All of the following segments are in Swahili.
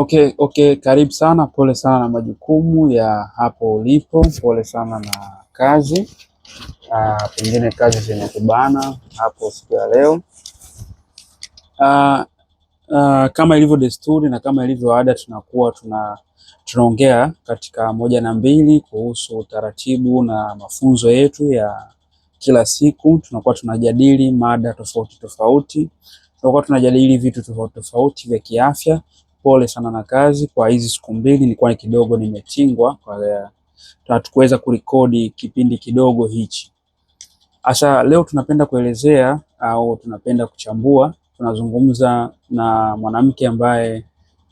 Okay, karibu sana. Pole sana na majukumu ya hapo ulipo, pole sana na kazi. Pengine kazi zimekubana hapo siku ya leo. Kama ilivyo desturi na kama ilivyo ada, tunakuwa tunaongea katika 1 na 2 kuhusu utaratibu na mafunzo yetu ya kila siku. Tunakuwa tunajadili mada tofauti tofauti, tunakuwa tunajadili vitu tofauti tofauti vya kiafya. Pole sana na kazi kwa hizi siku mbili, nilikuwa kidogo nimetingwa kwa hatukuweza kurekodi kipindi kidogo hichi. Asa leo tunapenda kuelezea au tunapenda kuchambua, tunazungumza na mwanamke ambaye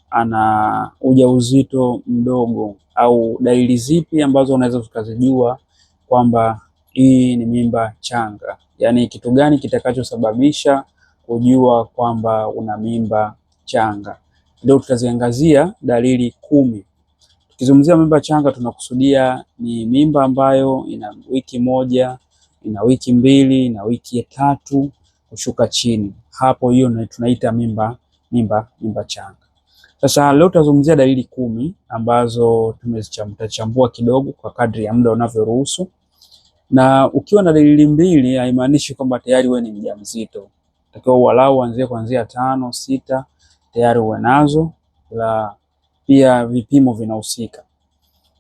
ana ujauzito mdogo, au dalili zipi ambazo unaweza tukazijua kwamba hii ni mimba changa. Yaani kitu gani kitakachosababisha kujua kwamba una mimba changa. Leo tutaziangazia dalili 10. Tukizungumzia mimba changa tunakusudia ni mimba ambayo ina wiki 1, ina wiki 2, ina wiki 3 kushuka chini. Hapo hiyo tunaita mimba changa. Sasa leo tutazungumzia dalili 10 ambazo tumechambua kidogo kwa kadri ya muda unavyoruhusu. Na ukiwa na dalili 2 haimaanishi kwamba tayari wewe ni mjamzito. Utakiwa walau uanzie kuanzia 5, 6 tayari uwe nazo, la pia vipimo vinahusika.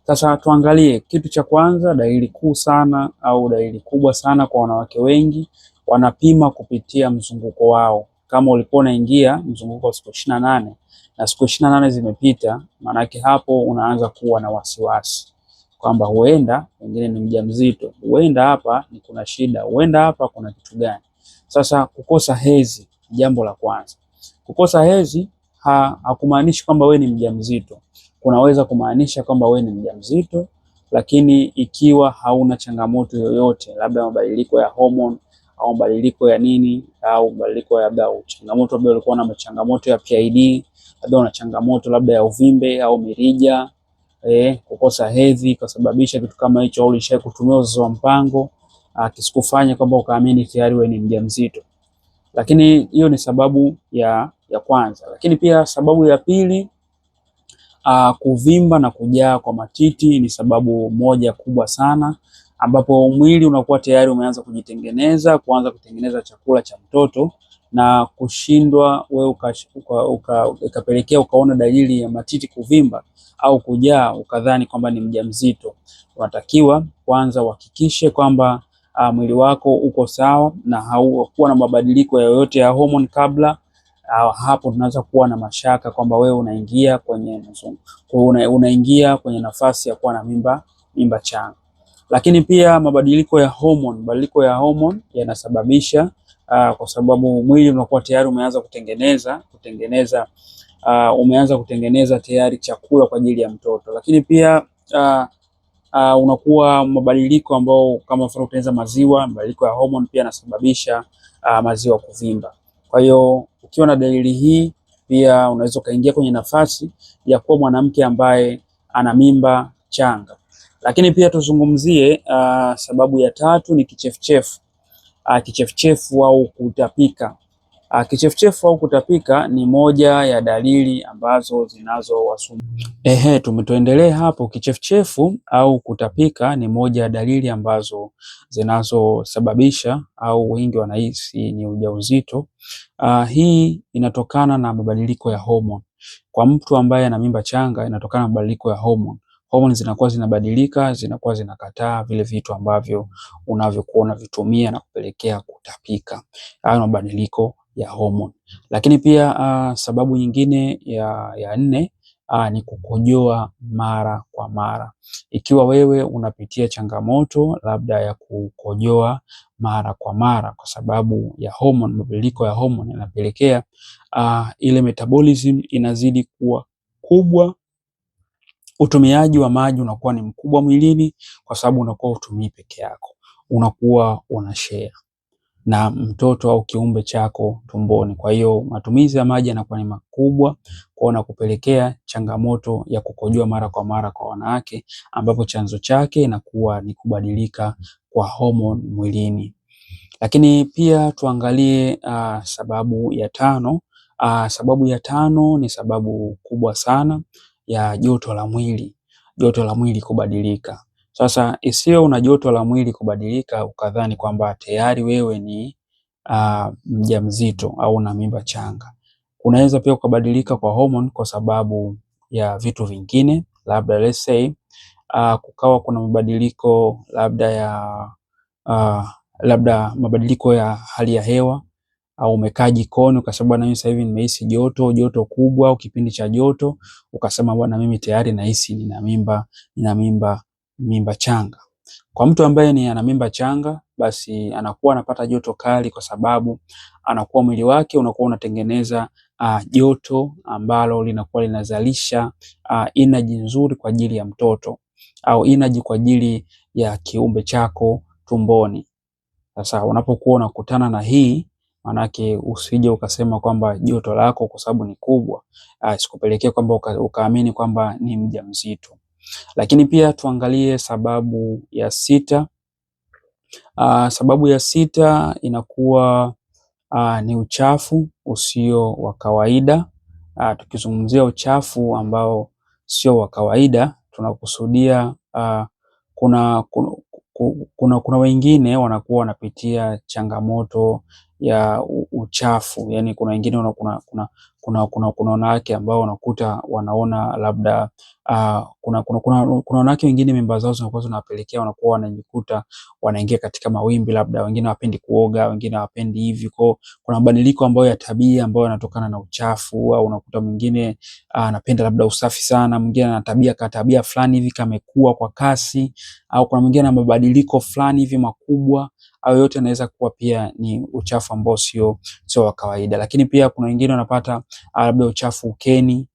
Sasa tuangalie kitu cha kwanza, dalili kuu sana au dalili kubwa sana kwa wanawake wengi, wanapima kupitia mzunguko wao. Kama ulikuwa unaingia mzunguko wa siku 28 na siku 28 zimepita, maana yake hapo unaanza kuwa na wasiwasi kwamba huenda wengine ni mjamzito, huenda hapa ni kuna shida, huenda hapa kuna kitu gani. Sasa kukosa hedhi, jambo la kwanza. Kukosa hedhi hakumaanishi kwamba wewe ni mjamzito. Kunaweza kumaanisha kwamba wewe ni mjamzito, lakini ikiwa hauna changamoto yoyote, labda mabadiliko ya hormone au mabadiliko ya nini, au mabadiliko ya labda changamoto, labda ulikuwa na changamoto ya PID, labda una changamoto labda ya uvimbe au mirija, kukosa hedhi kusababisha kitu kama hicho, au ulishawahi kutumia uzazi wa mpango kisikufanye kwamba ukaamini tayari wewe ni mjamzito. Lakini hiyo ni sababu ya kwanza. Lakini pia sababu ya pili, kuvimba na kujaa kwa matiti ni sababu moja kubwa sana, ambapo mwili unakuwa tayari umeanza kuanza kutengeneza chakula cha mtoto na kushindwa wewe ukapelekea ukaona dalili ya matiti kuvimba au kujaa ukadhani kwamba ni mjamzito. Unatakiwa kwanza uhakikishe kwamba mwili wako uko sawa na haukuwa na mabadiliko yoyote ya hormone kabla. Hapo tunaweza kuwa na mashaka kwamba wewe unaingia kwenye nafasi ya kuwa na mimba changa. Lakini pia mabadiliko ya hormone yanasababisha kwa sababu mwili unakuwa tayari umeanza kutengeneza tayari chakula kwa ajili ya mtoto. Lakini pia unakuwa mabadiliko ambao kama mfano kutengeneza maziwa, mabadiliko ya hormone pia yanasababisha maziwa kuvimba. Kwa hiyo ukiwa na dalili hii pia unaweza ukaingia kwenye nafasi ya kuwa mwanamke ambaye ana mimba changa. Lakini pia tuzungumzie sababu ya 3 ni kichefuchefu. Kichefuchefu au kutapika. Kichefuchefu au kutapika ni moja ya dalili ambazo zinazowasumbua. Tumetoendelea hapo. Kichefuchefu au kutapika ni moja ya dalili ambazo zinazosababisha au wengi wanahisi ni ujauzito. Hii inatokana na mabadiliko ya hormone. Kwa mtu ambaye ana mimba changa inatokana na mabadiliko ya hormone. Hormone zinakuwa zinabadilika, zinakuwa zinakataa vile vitu ambavyo unavyokuwa unavitumia na kupelekea kutapika. Hayo mabadiliko ya hormone. Lakini pia sababu nyingine ya 4 ni kukojoa mara kwa mara. Ikiwa wewe unapitia changamoto labda ya kukojoa mara kwa mara kwa sababu ya hormone, mabadiliko ya hormone yanapelekea ile metabolism inazidi kuwa kubwa, utumiaji wa maji unakuwa ni mkubwa mwilini kwa sababu unakuwa utumii peke yako, unakuwa unashare na mtoto au kiumbe chako tumboni. Kwa hiyo matumizi ya maji yanakuwa ni makubwa, kwa kupelekea changamoto ya kukojoa mara kwa mara kwa wanawake, ambapo chanzo chake inakuwa ni kubadilika kwa hormone mwilini. Lakini pia tuangalie sababu ya 5 Sababu ya tano ni sababu kubwa sana ya joto la mwili. Joto la mwili kubadilika. Sasa isiyo una joto la mwili kubadilika ukadhani kwamba tayari wewe ni mjamzito au una mimba changa. Unaweza pia ukabadilika kwa hormone kwa sababu ya vitu vingine, labda let's say kukawa kuna mabadiliko labda mabadiliko ya hali ya hewa, au umekaa jikoni ukasema bwana, mimi sasa hivi nimehisi joto kubwa au kipindi cha joto, ukasema bwana, mimi tayari nahisi nina mimba changa. Kwa mtu ambaye ana mimba changa, basi anakuwa anapata joto kali kwa sababu anakuwa mwili wake unakuwa unatengeneza joto ambalo linakuwa linazalisha energy nzuri kwa ajili ya mtoto au energy kwa ajili ya kiumbe chako tumboni. Sasa unapokuwa unakutana na hii, manake usije ukasema kwamba joto lako kwa sababu ni kubwa sikupelekea kwamba ukaamini kwamba ni mjamzito. Lakini pia tuangalie sababu ya sita. Sababu ya sita inakuwa ni uchafu usio wa kawaida. Tukizungumzia uchafu ambao sio wa kawaida, tunakusudia kuna wengine wanakuwa wanapitia changamoto ya uchafu. Yani kuna wengine kuna wanawake ambao wanakuta wanaona labda kuna wanawake wengine mimba zao zinakuwa zinawapelekea wanakuwa wanajikuta wanaingia katika mawimbi, labda wengine hawapendi kuoga, wengine hawapendi hivi. Kuna mabadiliko ambayo ya tabia ambayo yanatokana na uchafu, au unakuta mwingine anapenda labda usafi sana, mwingine ana tabia fulani hivi kamekua kwa kasi, au kuna mwingine ana mabadiliko fulani hivi makubwa, au yote yanaweza kuwa pia ni uchafu ambao sio wa kawaida. Lakini pia kuna wengine wanapata labda uchafu ukeni.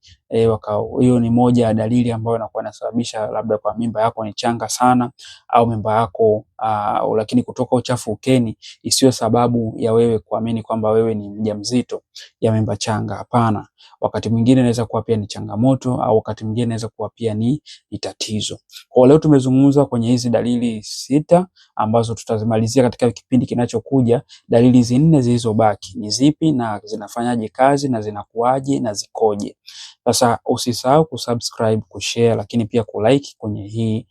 Hiyo ni moja ya dalili ambayo inakuwa inasababisha labda kwa mimba yako ni changa sana, au mimba yako lakini kutoka uchafu ukeni isiyo sababu ya wewe kuamini kwamba wewe ni mjamzito ya mimba changa. Hapana, wakati mwingine inaweza kuwa pia ni changamoto, au wakati mwingine inaweza kuwa pia ni tatizo. Kwa leo tumezungumza kwenye hizi dalili sita ambazo tutazimalizia katika kipindi kinachokuja. Dalili hizi 4 zilizobaki ni zipi na zinafanyaje kazi na zinakuaje na zikoje? Sasa usisahau kusubscribe, kushare, lakini pia kulike kwenye hii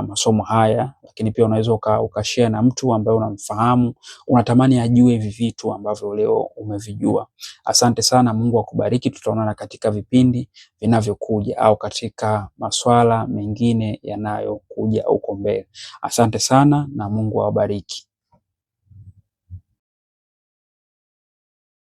masomo haya. Lakini pia unaweza ukashare na mtu ambaye unamfahamu, unatamani ajue hivi vitu ambavyo leo umevijua. Asante sana, Mungu akubariki. Tutaonana katika vipindi vinavyokuja au katika maswala mengine yanayokuja huko mbele. Asante sana na Mungu awabariki.